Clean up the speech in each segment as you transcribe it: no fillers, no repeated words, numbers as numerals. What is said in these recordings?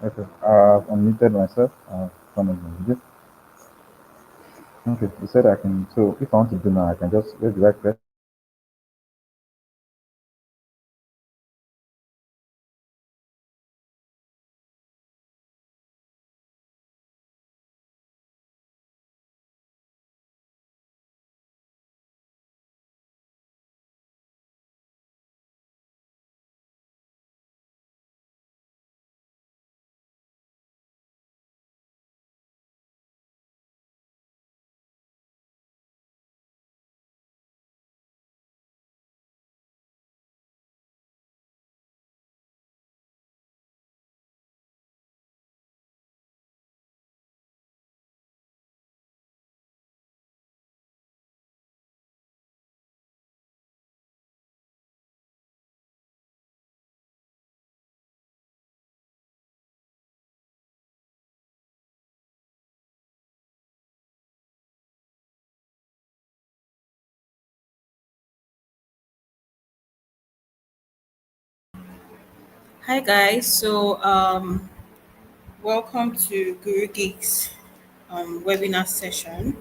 Okay. I've unmuted myself. Turn on my video. Okay. You said I can. So if I want to do now, I can just where do I press? Hi guys, welcome to Gurugeeks webinar session.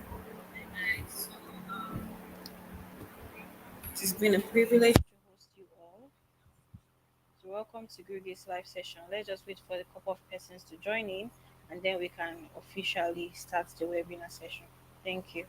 It's been a privilege to host you all. So welcome to Gurugeeks live session. Let's just wait for a couple of persons to join in, and then we can officially start the webinar session. Thank you.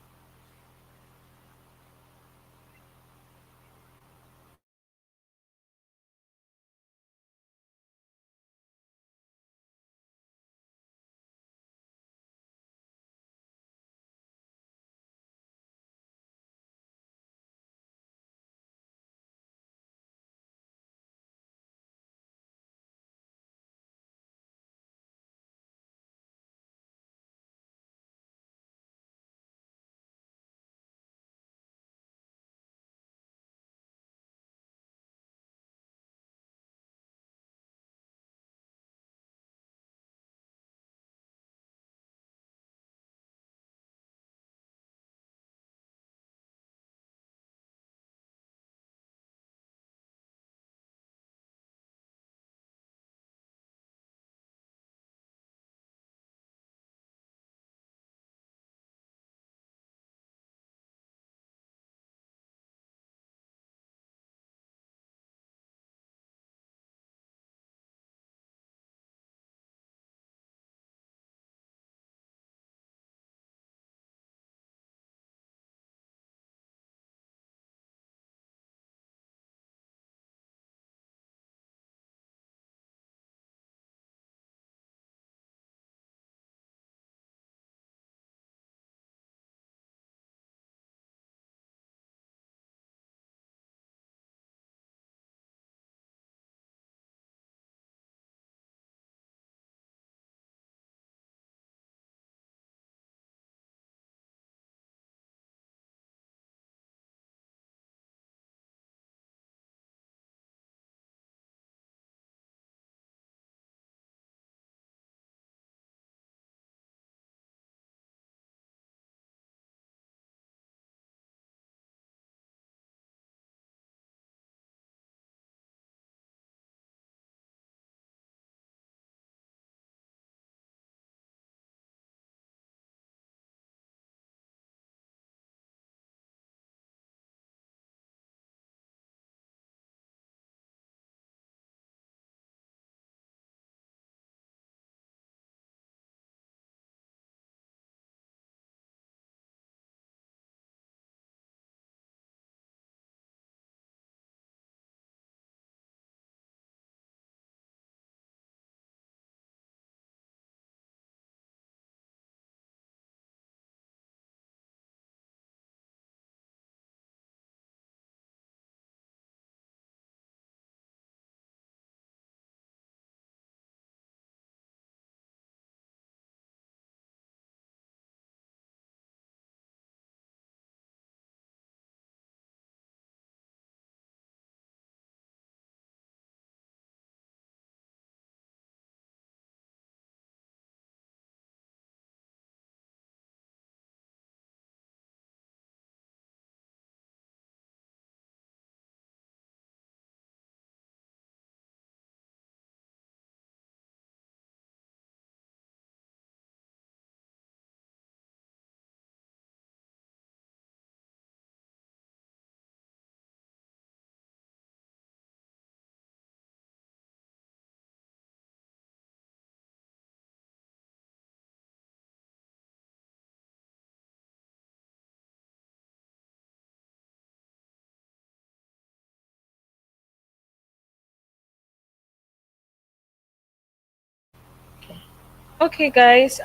Okay, guys,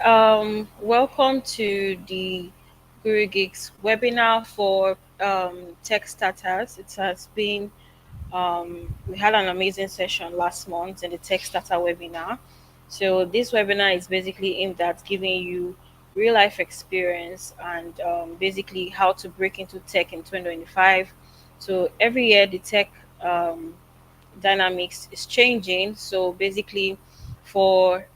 welcome to the Gurugeeks webinar for tech starters. It has been we had an amazing session last month in the Tech Starter webinar. So this webinar is basically aimed at giving you real life experience and basically how to break into tech in 2025. So every year the tech um, dynamics is changing. So basically, for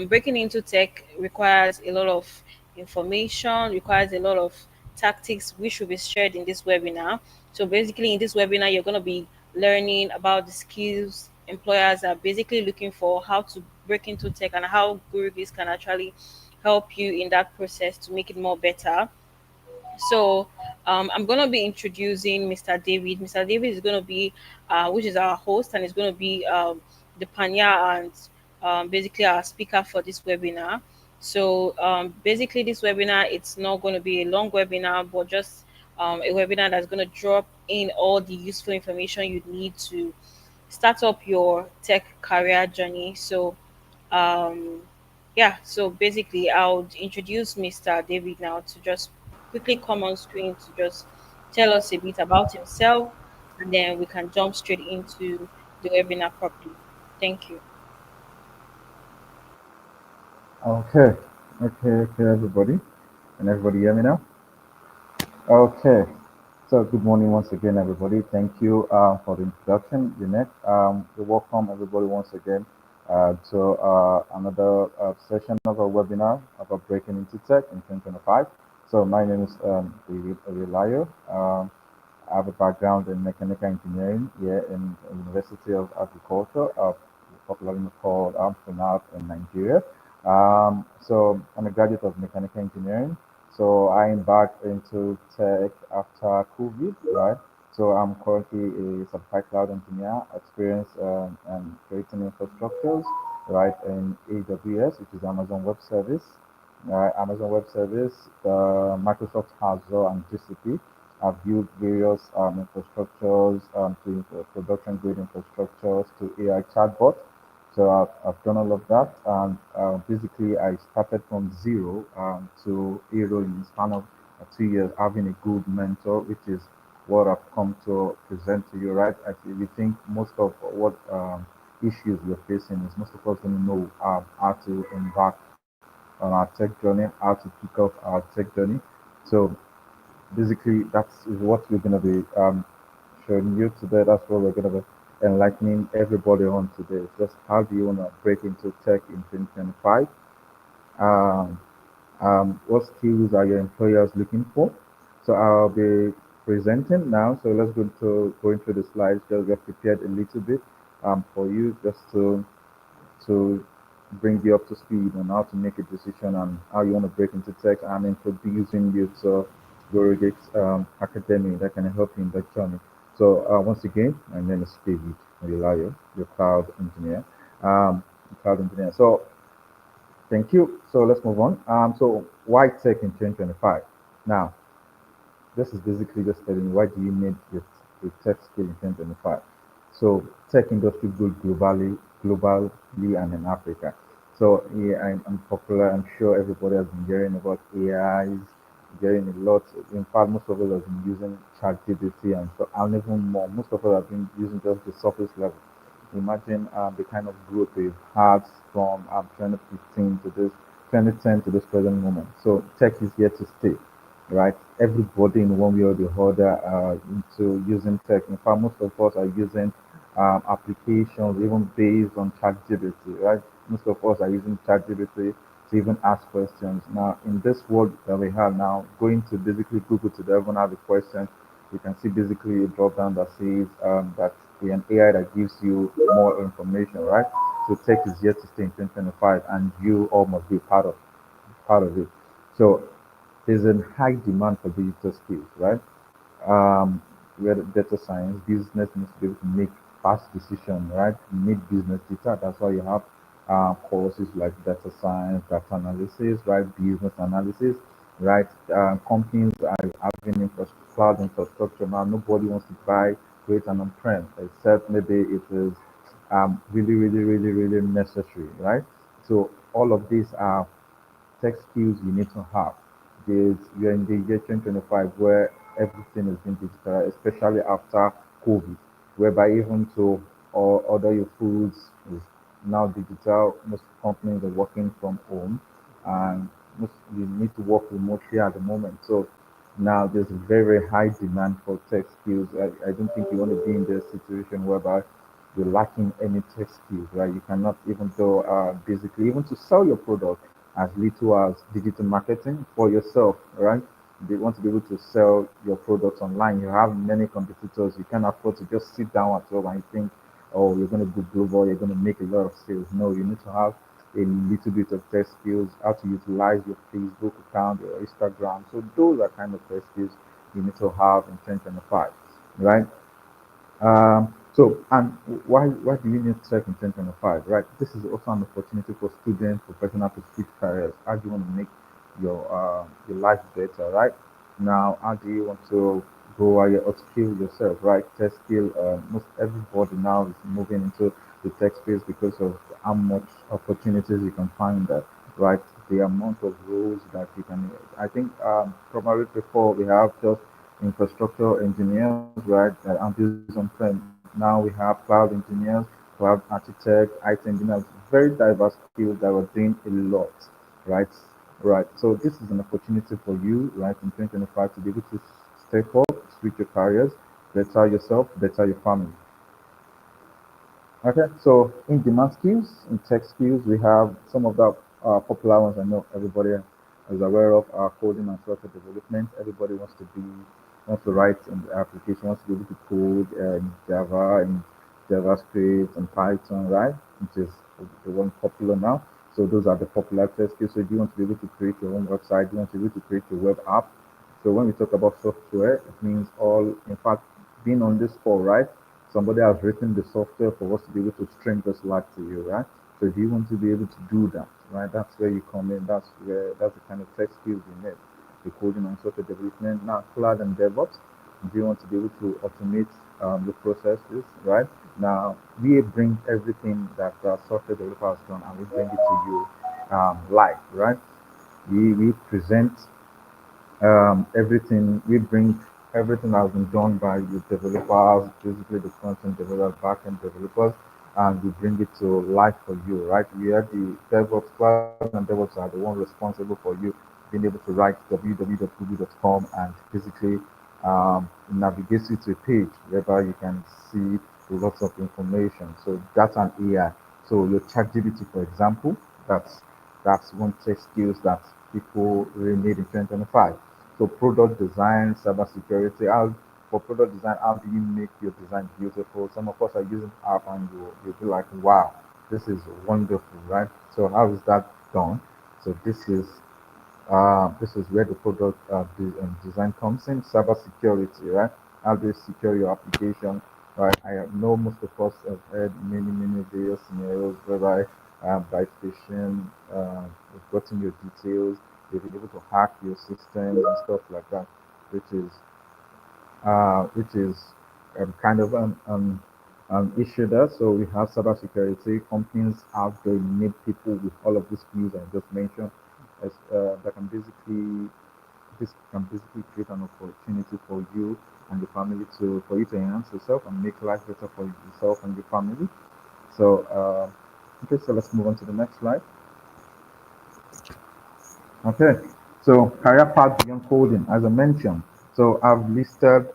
breaking into tech requires a lot of information, requires a lot of tactics, which will be shared in this webinar. So basically, in this webinar, you're going to be learning about the skills employers are basically looking for, how to break into tech, and how Gurugis can actually help you in that process to make it more better. So I'm going to be introducing Mr. David. Mr. David is going to be, which is our host, and is going to be the panya and basically our speaker for this webinar. So basically, this webinar, it's not going to be a long webinar, but just a webinar that's going to drop in all the useful information you need to start up your tech career journey. So um, yeah, so basically, I'll introduce Mr. David now to just quickly come on screen to just tell us a bit about himself, and then we can jump straight into the webinar properly. Thank you. Okay, okay, everybody. Can everybody hear me now? Okay. So good morning once again, everybody. Thank you for the introduction, Jeanette. We welcome everybody once again to another session of our webinar about breaking into tech in 2025. So my name is David Orilayo. I have a background in mechanical engineering here in the University of Agriculture, popularly called FUNAB in Nigeria. So I'm a graduate of mechanical engineering. So I embarked into tech after COVID, right? So I'm currently a certified cloud engineer, experienced and creating infrastructures, right, in AWS, which is Amazon Web Service, Amazon Web Service, Microsoft Azure, and GCP. I've built various infrastructures to production grade infrastructures to AI chatbot. So I've done all of that, and basically I started from zero to hero in the span of 2 years, having a good mentor, which is what I've come to present to you. Right? Actually, we think most of what issues we're facing is most of us don't know how to embark on our tech journey, how to kick off our tech journey. So basically that's what we're going to be showing you today. That's what we're going to be enlightening everybody on today. Just how do you want to break into tech in 2025? um, what skills are your employers looking for? So I'll be presenting now, so let's go to going through the slides. Just get prepared a little bit for you, just to bring you up to speed on how to make a decision and how you want to break into tech, and introducing you to Gurugeeks Academy that can help you in that journey. So once again, my name is David Olilayo, your cloud engineer. Cloud engineer. So thank you. So let's move on. So why tech in 2025? Now, this is basically just telling you why do you need a tech skill in 2025. So tech industry grew globally and in Africa. So yeah, I'm popular. I'm sure everybody has been hearing about AIs, hearing a lot. In fact, most of us have been using ChatGPT and so and even more. Most of us have been using just the surface level. Imagine the kind of growth we've had from 2015 to this 2010 to this present moment. So tech is here to stay, right? Everybody in one way or the other are into using tech. In fact, most of us are using applications even based on ChatGPT, right? Most of us are using ChatGPT to even ask questions. Now, in this world that we have now, going to basically Google to even have a question, you can see basically a drop down that says that an AI that gives you more information, right? So tech is yet to stay in 2025, and you all must be part of it. So there's a high demand for digital skills, right? Where data science, business needs to be able to make fast decision, right? You need business data. That's why you have courses like data science, data analysis, right? Business analysis, right? Companies are having cloud infrastructure now. Nobody wants to buy, create an on-prem, except maybe it is really, really, really, really necessary, right? So all of these are tech skills you need to have. You're in the year 2025 where everything is being digital, especially after COVID, whereby even to order your foods is now digital. Most companies are working from home, and you need to work remotely at the moment. So now there's a very, very high demand for tech skills. I don't think you want to be in this situation whereby you're lacking any tech skills, right? You cannot even do basically even to sell your product as little as digital marketing for yourself, right? They want to be able to sell your products online. You have many competitors. You can't afford to just sit down at home and think, oh, you're going to go global, you're going to make a lot of sales. No, you need to have a little bit of tech skills, how to utilize your Facebook account, your Instagram. So those are kind of tech skills you need to have in 2025, right? And why do you need tech in 2025, right? This is also an opportunity for students, professionals to switch careers. How do you want to make your life better, right? Now, how do you want to grow or upskill yourself, right? Tech skill. Most everybody now is moving into the tech space because of how much opportunities you can find there, right? The amount of roles that you can. I think probably before we have just infrastructure engineers, right? That are based on trend. Now we have cloud engineers, cloud architects, IT engineers, very diverse skills that we're doing a lot, right? Right. So this is an opportunity for you, right, in 2025 to be able to step up, switch your careers, better yourself, better your family. Okay, so in demand skills, in tech skills, we have some of the popular ones I know everybody is aware of are coding and software development. Everybody wants to write an application, wants to be able to code in Java and JavaScript and Python, right? Which is the one popular now. So those are the popular tech skills. So if you want to be able to create your own website, you want to be able to create your web app. So when we talk about software, it means all, in fact, being on this call, right? Somebody has written the software for us to be able to stream this live to you, right? So if you want to be able to do that, right, that's where you come in. That's the kind of tech skills you need. The coding and software development. Now, cloud and DevOps. If you want to be able to automate the processes, right? Now, we bring everything that the software developer has done and we bring it to you live, right? We present everything we bring everything has been done by the developers, basically the front-end developers, back-end developers, and we bring it to life for you, right? We are the DevOps cloud and DevOps are the one responsible for you being able to write www.google.com and basically navigate you to a page whereby you can see lots of information. So that's an AI. So your ChatGPT, for example, that's that's one tech skills that people really need in 2025. So product design, cybersecurity. For product design, how do you make your design beautiful? Some of us are using app and you'll be like, wow, this is wonderful, right? So how is that done? So this is where the product design comes in. Cybersecurity, right? How do you secure your application? Right. I know most of us have heard many various scenarios whereby by phishing, you've gotten your details, they've been able to hack your systems and stuff like that, which is which is kind of an issue there. So we have cybersecurity companies out there need people with all of these skills I just mentioned, as that can basically this can basically create an opportunity for you and your family to for you to enhance yourself and make life better for yourself and your family. So okay, so let's move on to the next slide. Okay, so career path beyond coding, as I mentioned. So I've listed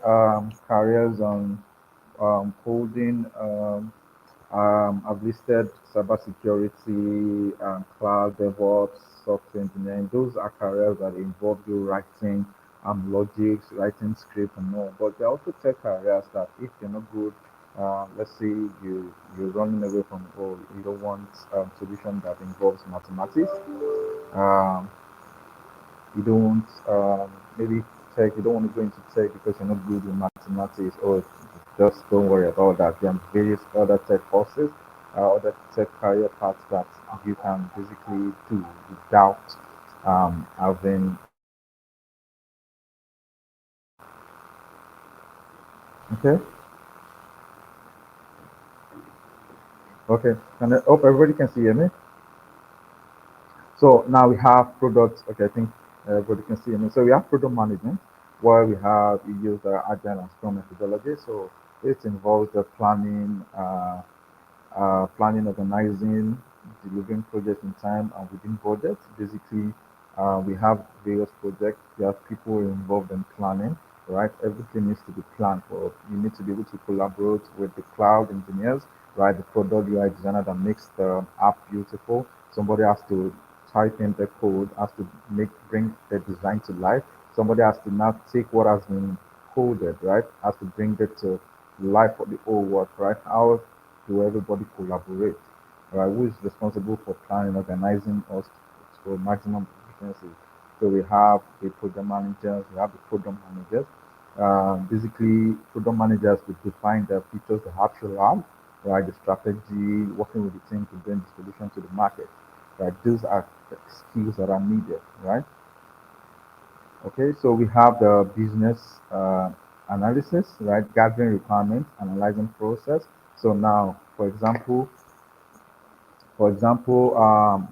careers on coding. I've listed cybersecurity, cloud DevOps, software engineering. Those are careers that involve you writing logics, writing script, and more. But there are also tech careers that if you're not good, let's say you're running away from or you don't want solution that involves mathematics. Um, you don't maybe tech. You don't want to go into tech because you're not good with mathematics, or just don't worry about that. There are various other tech courses, other tech career paths that you can basically do without having. Okay, okay. Can I hope everybody can see me? So now we have products. Okay, I think everybody can see me. So we have product management, where we use the agile and scrum methodology. So it involves the planning, organizing, delivering projects in time and within budget. Basically, we have various projects. We have people involved in planning, right? Everything needs to be planned for. You need to be able to collaborate with the cloud engineers, right? The product UI designer that makes the app beautiful. Somebody has to type in the code, has to bring the design to life. Somebody has to now take what has been coded, right? Has to bring it to life for the whole work, right? How do everybody collaborate? Right? Who is responsible for planning, organizing us for maximum efficiency? So we have the project managers, we have the program managers. Basically, program managers will define the features they actually have, right? The strategy, working with the team to bring the solution to the market. Right? Those are the skills that are needed, right? Okay, so we have the business analysis, right? Gathering requirements, analyzing process. So now, you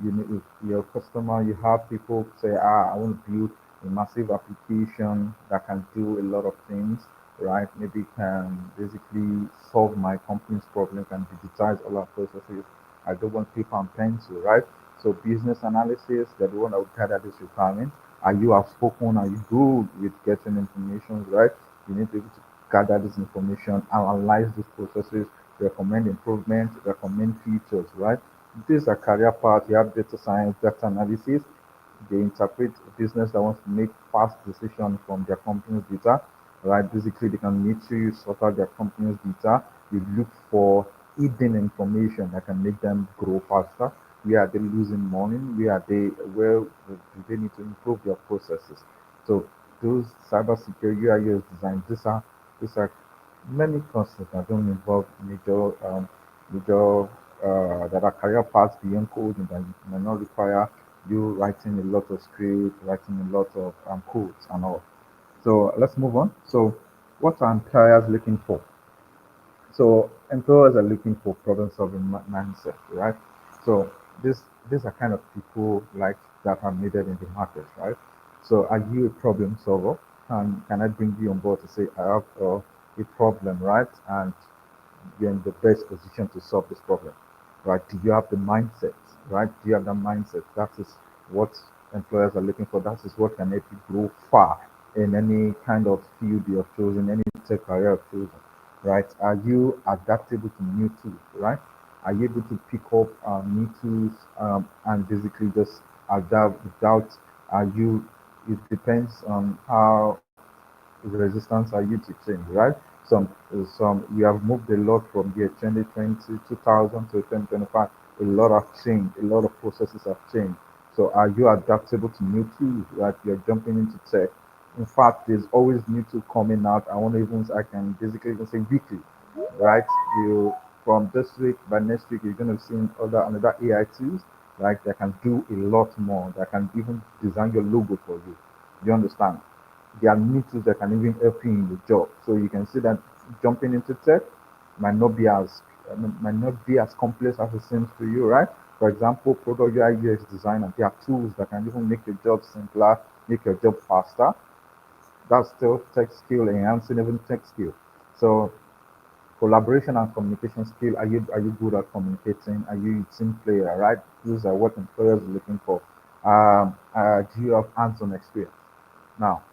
need, if your customer, you have people say, I want to build a massive application that can do a lot of things, right? Maybe can basically solve my company's problem, can digitize all our processes. I don't want paper and pencil, right? So business analysis, they're the one that will gather this requirement. Are you outspoken? Are you good with getting information, right? You need to be able to gather this information, analyze these processes, recommend improvement, recommend features, right? These are career paths. You have data science, data analysis. They interpret business that wants to make fast decisions from their company's data, right? Basically, they can need to sort out their company's data. They look for hidden information that can make them grow faster. Where are they losing money? Where do they need to improve their processes? So those cybersecurity UI design, these are many courses that don't involve major that are career paths beyond coding that may not require you writing a lot of script, writing a lot of codes and all. So let's move on. So what are employers looking for? So employers are looking for problem-solving mindset, right? So this these are kind of people like that are needed in the market, right? So are you a problem solver? Can I bring you on board to say I have a problem, right? And you're in the best position to solve this problem, right? Do you have the mindset, right? Do you have the mindset? That is what employers are looking for. That is what can help you grow far in any kind of field you have chosen, any tech career you have chosen, right? Are you adaptable to new tools, right? Are you able to pick up new tools and basically just adapt without, are you, it depends on how resistance are you to change, right? Some we have moved a lot from year 2020, 2000 to 2025. A lot have changed. A lot of processes have changed. So are you adaptable to new tools? Right? You're jumping into tech. In fact, there's always new tool coming out. I can basically even say weekly, right? You from this week by next week you're gonna see another AI tools, right? That can do a lot more. That can even design your logo for you. You understand? There are new tools that can even help you in your job. So you can see that jumping into tech might not be as might not be as complex as it seems to you, right? For example, product UI UX designer, there are tools that can even make your job simpler, make your job faster. That's still tech skill, enhancing even tech skill. So collaboration and communication skill. Are you good at communicating? Are you a team player, right? Those are what employers are looking for. Do you have hands-on experience? Now,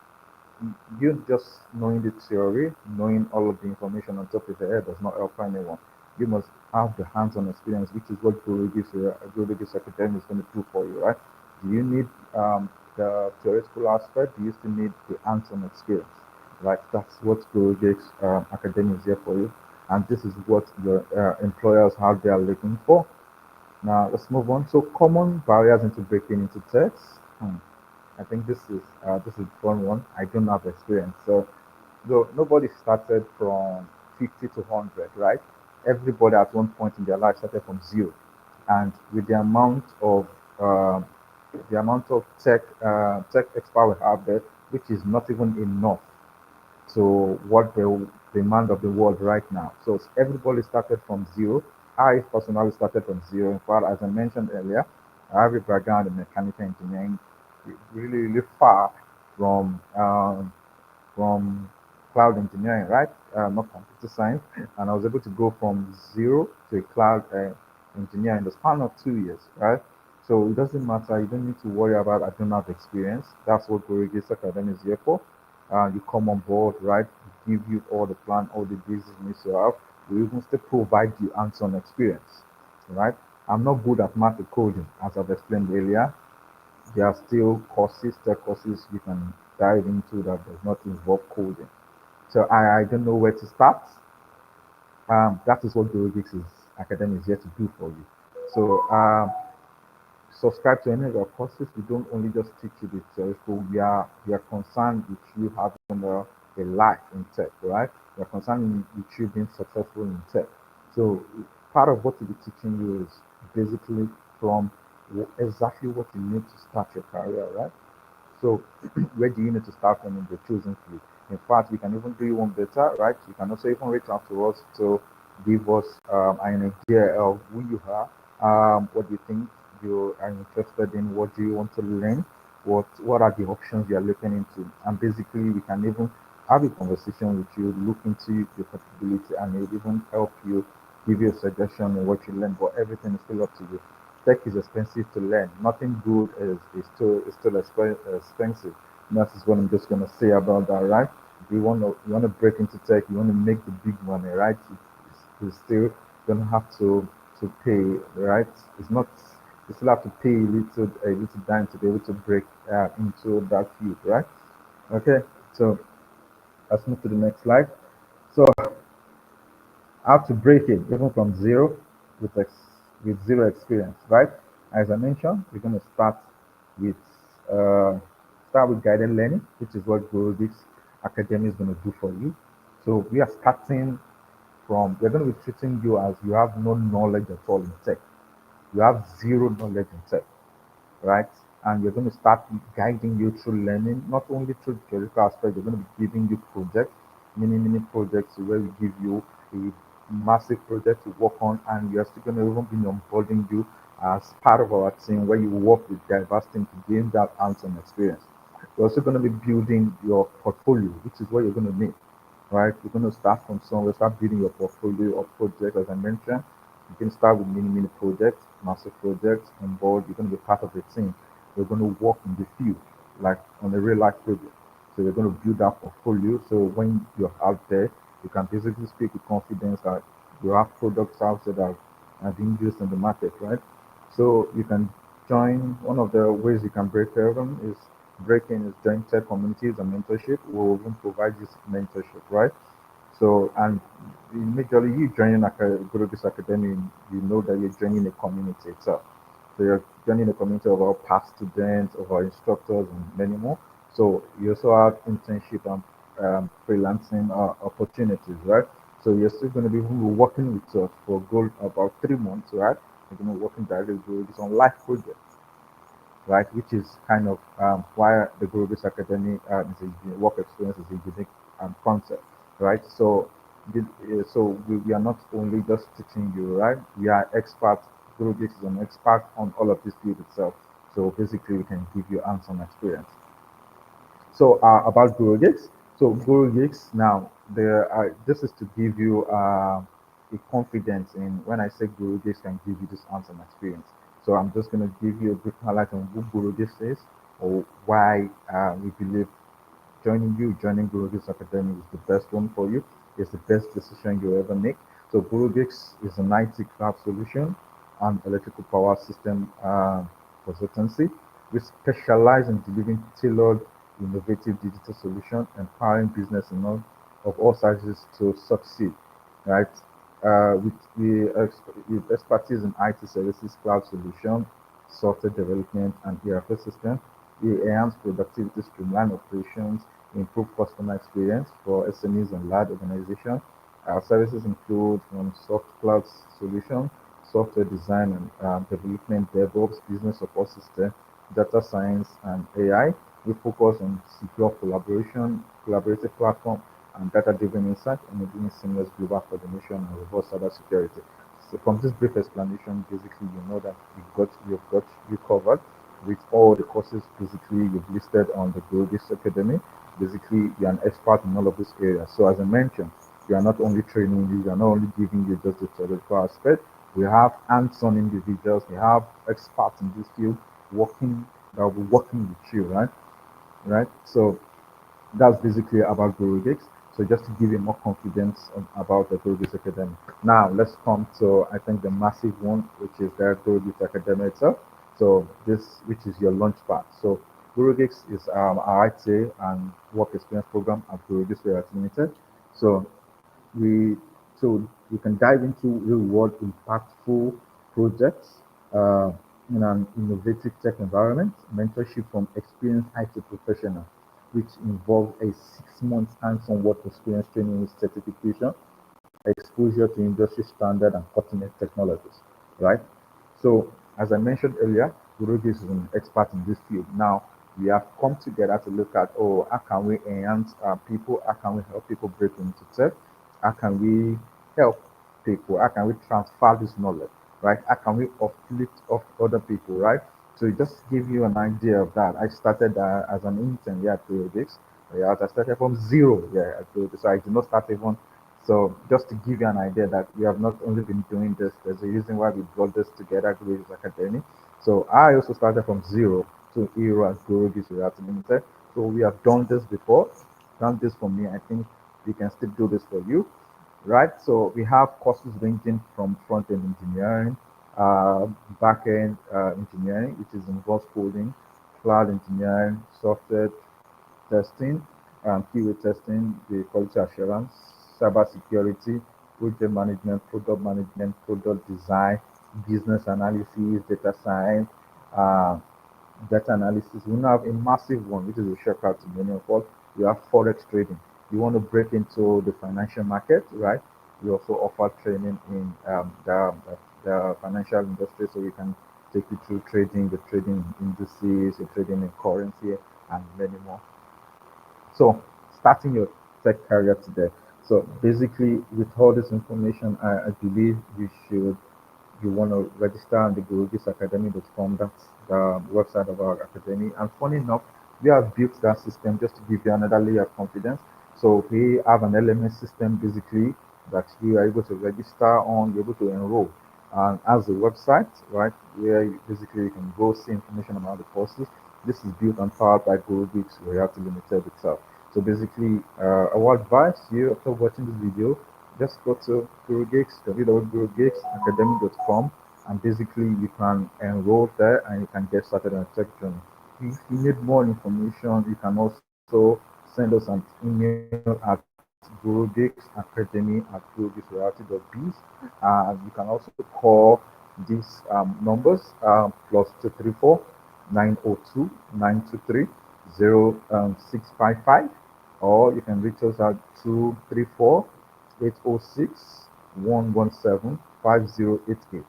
you just knowing the theory, knowing all of the information on top of your head does not help anyone. You must have the hands-on experience, which is what Gurugeeks Academy is going to do for you, right? Do you need the theoretical aspect? Do you still need the hands-on experience? Right? That's what Gurugeeks Academy is here for you, and this is what your employers have they are looking for. Now let's move on. So common barriers into breaking into text. I think this is fun one. I don't have experience, so nobody started from 50 to 100, right? Everybody at one point in their life started from zero, and with uh, the amount of tech expert we have there, which is not even enough to what the demand of the world right now. So everybody started from zero. I personally started from zero. In fact, as I mentioned earlier, I have a background in mechanical engineering, really, really far from from cloud engineering, right? Not computer science, and I was able to go from zero to a cloud engineer in the span of 2 years, right? So it doesn't matter. You don't need to worry about I don't have experience. That's what Gurugeeks Academy is here for. You come on board, right? We give you all the plan, all the basics you need to have. We even still provide you hands-on experience, right? I'm not good at math or coding, as I've explained earlier. There are still courses, tech courses you can dive into that does not involve coding. So I don't know where to start. That is what Gurugeeks is Academy is here to do for you. So subscribe to any of our courses. We don't only just teach you the theoretical. We are concerned with you having a life in tech, right? We are concerned with you being successful in tech. So part of what we'll be teaching you is basically from exactly what you need to start your career, right? So where do you need to start from in the chosen field? In fact, we can even do you one better, right? You can also even reach out to us to give us an idea of who you are, what you think you are interested in, what do you want to learn, what are the options you are looking into, and basically we can even have a conversation with you, look into your capability, and it even help you, give you a suggestion on what you learn. But everything is still up to you. Tech is expensive to learn. Nothing good is still expensive. And that is what I'm just gonna say about that, right? If you wanna break into tech, you wanna make the big money, right? You still gonna have to pay, right? It's not you still have to pay a little dime to be able to break into that field, right? Okay, so let's move to the next slide. So how to break it even from zero with zero experience, right? As I mentioned, we're going to with uh, start with guided learning, which is what Gurugeeks Academy is going to do for you. So we are starting from we're going to be treating you as you have no knowledge at all in tech. You have zero knowledge in tech, right? And we're going to start guiding you through learning, not only through the theoretical aspect, we're going to be giving you projects, mini projects where we give you a massive project to work on, and we are still going to even be onboarding you as part of our team where you work with diverse teams to gain that hands-on experience. We're also going to be building your portfolio, which is what you're going to need, right? You're going to start from somewhere, start building your portfolio of projects, as I mentioned. You can start with mini projects, massive projects on board. You're going to be part of a team. You're going to work in the field, like on a real life project. So you're going to build that portfolio. So when you're out there, you can basically speak with confidence that you have products out there that are being used in the market, right? So you can join. One of the ways you can break in is join tech communities and mentorship. We'll even provide this mentorship, right? So, and majorly you joining Gurugeeks Academy, you know that you're joining a community itself. So you're joining a community of our past students, of our instructors, and many more. So you also have internship and freelancing opportunities, right? So you're still going to be working with us for goal about 3 months, right? You're going to be working directly with Gurugeeks on life projects, right? Which is kind of why the Gurugeeks Academy work experience is a unique concept, right? So, we are not only just teaching you, right? We are experts. Gurugeeks is an expert on all of this field itself. So basically, we can give you hands-on experience. So about Gurugeeks. So Gurugeeks now, this is to give you a confidence in when I say Gurugeeks can give you this hands-on experience. So I'm just going to give you a brief highlight on who Gurugeeks is or why we believe joining Gurugeeks Academy is the best one for you. It's the best decision you ever make. So Gurugeeks is an IT cloud solution and electrical power system consultancy. We specialize in delivering tailored, innovative digital solutions, empowering business of all sizes to succeed. Right? With expertise in IT services, cloud solution, software development, and ERP system, we enhance productivity, streamline operations, improve customer experience for SMEs and large organizations. Our services include from soft cloud solution, software design and development, DevOps, business support system, data science, and AI. We focus on secure collaboration, collaborative platform, and data-driven insight, enabling seamless global coordination and robust cybersecurity. So from this brief explanation, basically you know that you've got you covered with all the courses basically you've listed on the Gurugeeks Academy. Basically, you're an expert in all of these areas. So as I mentioned, we are not only training you, we are not only giving you just the theoretical aspect. We have hands-on individuals, we have experts in this field working that will be working with you, right? Right. So that's basically about Guru Geeks. So just to give you more confidence about the Guru Geeks Academy. Now let's come to I think the massive one, which is the Guru Geeks Academy itself. So this, which is your launch pad. So Guru Geeks is our IT and work experience program at Guru Geeks Private Limited. So we so we can dive into real world impactful projects uh, in an innovative tech environment, mentorship from experienced IT professionals, which involves a 6 month hands-on work experience training with certification, exposure to industry standard and cutting-edge technologies, right? So, as I mentioned earlier, Gurugeeks is an expert in this field. Now, we have come together to look at, oh, how can we enhance people? How can we help people break into tech? How can we help people? How can we transfer this knowledge, right? How can we uplift of other people, right? So, just to give you an idea of that, I started as an intern here at Gurugeeks. Yeah, I started from zero. Yeah, at Gurugeeks. So I did not start even so just to give you an idea that we have not only been doing this, there's a reason why we brought this together, Guru's Academy. So I also started from zero to hero at Guru's Limited. So we have done this before, done this for me. I think we can still do this for you, right? So we have courses ranging from front-end engineering, uh, back-end engineering, which is involves coding, cloud engineering, software testing, QA testing, the quality assurance, cyber security, project management, product design, business analysis, data science, uh, data analysis. We now have a massive one, which is a shortcut to many of us. We have forex trading. You want to break into the financial market, right? We also offer training in the financial industry, so we can take you through trading, the trading indices, the trading in currency, and many more. So, starting your tech career today. So, basically, with all this information, I believe you want to register on the gurugisacademy.com. That's the website of our academy. And funny enough, we have built that system just to give you another layer of confidence. So we have an LMS system basically that you are able to register on, you're able to enroll. And as a website, right, where basically you can go see information about the courses. This is built and powered by Gurugeeks Royalty Limited itself. So basically, I would advise you after watching this video, just go to Gurugeeks, www.gurugeeksacademy.com, and basically you can enroll there and you can get started on a tech journey. If you need more information, you can also send us an email at gurugeeksacademy@gurugeeksroyalty.biz. You can also call these numbers plus 234 902 923 0655, or you can reach us at 234 806 117 5088.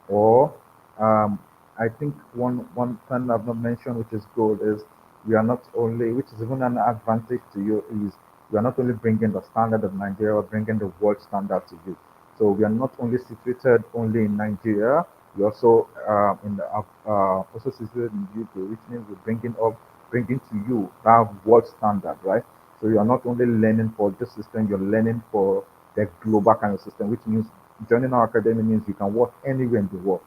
Or I think one thing I've not mentioned, which is good, is we are not only, which is even an advantage to you, is we are not only bringing the standard of Nigeria, we're bringing the world standard to you. So we are not only situated only in Nigeria, we also also situated in UK, which means we're bringing to you that world standard, right? So you are not only learning for this system, you're learning for the global kind of system, which means joining our academy means you can work anywhere in the world.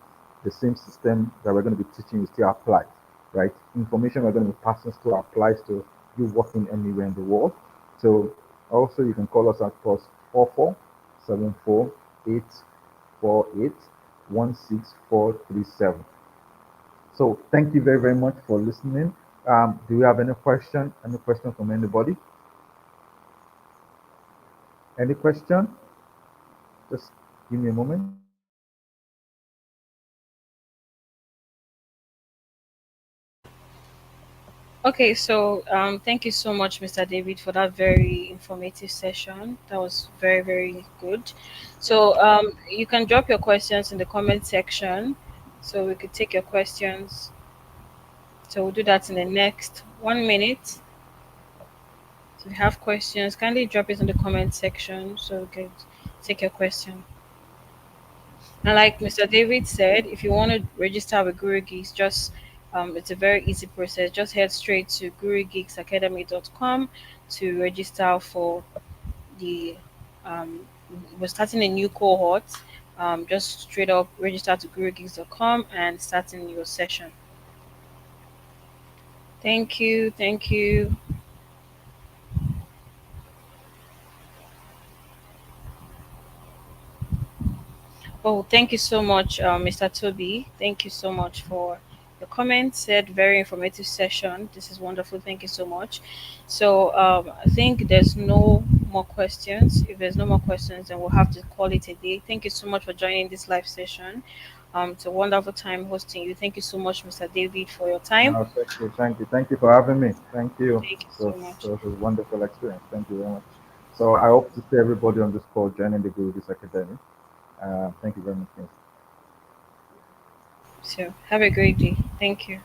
The same system that we're going to be teaching you still applies, right? Information we're going to be passing still applies to you working anywhere in the world. So also you can call us at +44 74 848 16437. So thank you very, very much for listening. Do you have any question? Any question from anybody? Any question? Just give me a moment. Okay, so thank you so much, Mr. David, for that very informative session. That was very, very good. So you can drop your questions in the comment section, so we could take your questions. So we'll do that in the next 1 minute. So if you have questions, kindly drop it in the comment section so we could take your question. And like Mr. David said, if you want to register with Guru Geeks, just it's a very easy process. Just head straight to gurugeeksacademy.com to register for the we're starting a new cohort. Just straight up register to gurugeeks.com and starting your session. Thank you. Thank you. Oh, thank you so much, Mr. Toby. Thank you so much for the comment. Said very informative session. This is wonderful. Thank you so much. So I think there's no more questions. If there's no more questions, then we'll have to call it a day. Thank you so much for joining this live session. It's a wonderful time hosting you. Thank you so much, Mr. David, for your time. No, thank you for having me. Thank you. Thank you so It much. was a wonderful experience. Thank you very much. So I hope to see everybody on this call joining the Gurugeeks Academy. Thank you very much. Miss. So have a great day. Thank you.